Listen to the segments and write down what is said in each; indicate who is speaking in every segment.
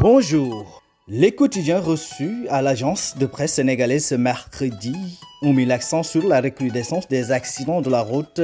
Speaker 1: Bonjour. Les quotidiens reçus à l'agence de presse sénégalaise ce mercredi ont mis l'accent sur la recrudescence des accidents de la route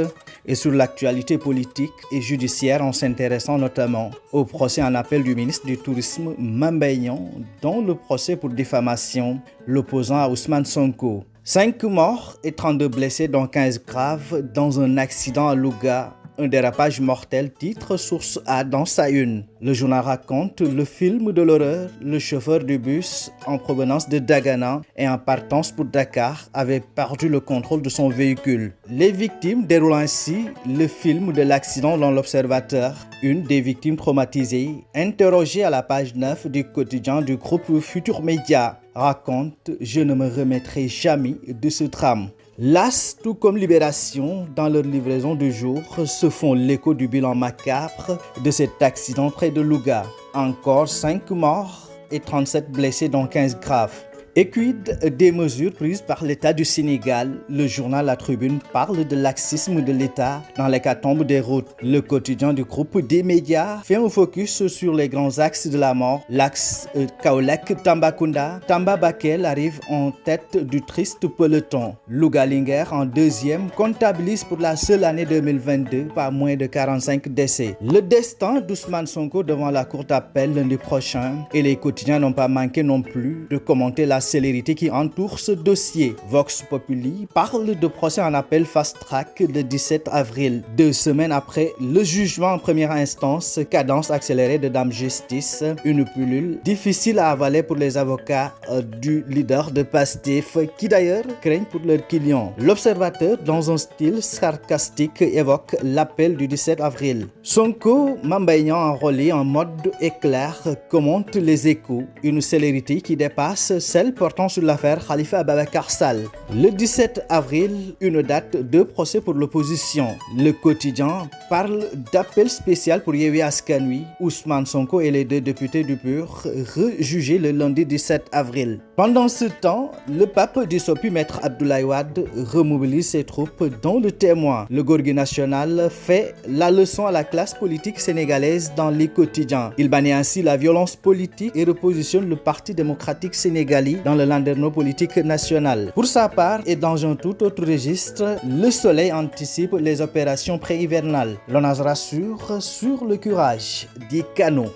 Speaker 1: et sur l'actualité politique et judiciaire en s'intéressant notamment au procès en appel du ministre du Tourisme Mame Mbaye Niang dans le procès pour diffamation l'opposant à Ousmane Sonko. 5 morts et 32 blessés dont 15 graves dans un accident à Louga. Un dérapage mortel, titre Source A dans sa une. Le journal raconte le film de l'horreur. Le chauffeur du bus en provenance de Dagana et en partance pour Dakar avait perdu le contrôle de son véhicule. Les victimes déroulent ainsi le film de l'accident dans l'Observateur. Une des victimes traumatisées, interrogée à la page 9 du quotidien du groupe Futur Média, raconte « Je ne me remettrai jamais de ce drame ». L'As, tout comme Libération, dans leur livraison du jour, se font l'écho du bilan macabre de cet accident près de Louga. Encore 5 morts et 37 blessés dont 15 graves. Et quid des mesures prises par l'État du Sénégal? Le journal La Tribune parle de laxisme de l'État dans l'hécatombe des routes. Le quotidien du groupe des médias fait un focus sur les grands axes de la mort. L'axe Kaolack-Tambacounda. Tamba Bakel arrive en tête du triste peloton. Louga-Linguère en deuxième comptabilise pour la seule année 2022 pas moins de 45 décès. Le destin d'Ousmane Sonko devant la cour d'appel lundi prochain. Et les quotidiens n'ont pas manqué non plus de commenter la célérité qui entoure ce dossier. Vox Populi parle de procès en appel fast-track le 17 avril. 2 semaines après le jugement en première instance, cadence accélérée de Dame Justice, une pilule difficile à avaler pour les avocats du leader de Pastef, qui d'ailleurs craignent pour leurs clients. L'Observateur, dans un style sarcastique, évoque l'appel du 17 avril. Sonko, Mame Mbaye Niang enrôlé en mode éclair, commente les Échos, une célérité qui dépasse celle portant sur l'affaire Khalifa Ababacar Sall. Le 17 avril, une date de procès pour l'opposition. Le quotidien parle d'appel spécial pour Yewwi Askan Wi. Ousmane Sonko et les 2 députés du PUR rejugés le lundi 17 avril. Pendant ce temps, le pape du SOPI, Maître Abdoulaye Wade, remobilise ses troupes dans le Témoin. Le Gorgui national fait la leçon à la classe politique sénégalaise dans les quotidiens. Il bannit ainsi la violence politique et repositionne le Parti démocratique sénégalais dans le landerneau politique national. Pour sa part, et dans un tout autre registre, le Soleil anticipe les opérations pré-hivernales. L'ONAS rassure sur le curage des canaux.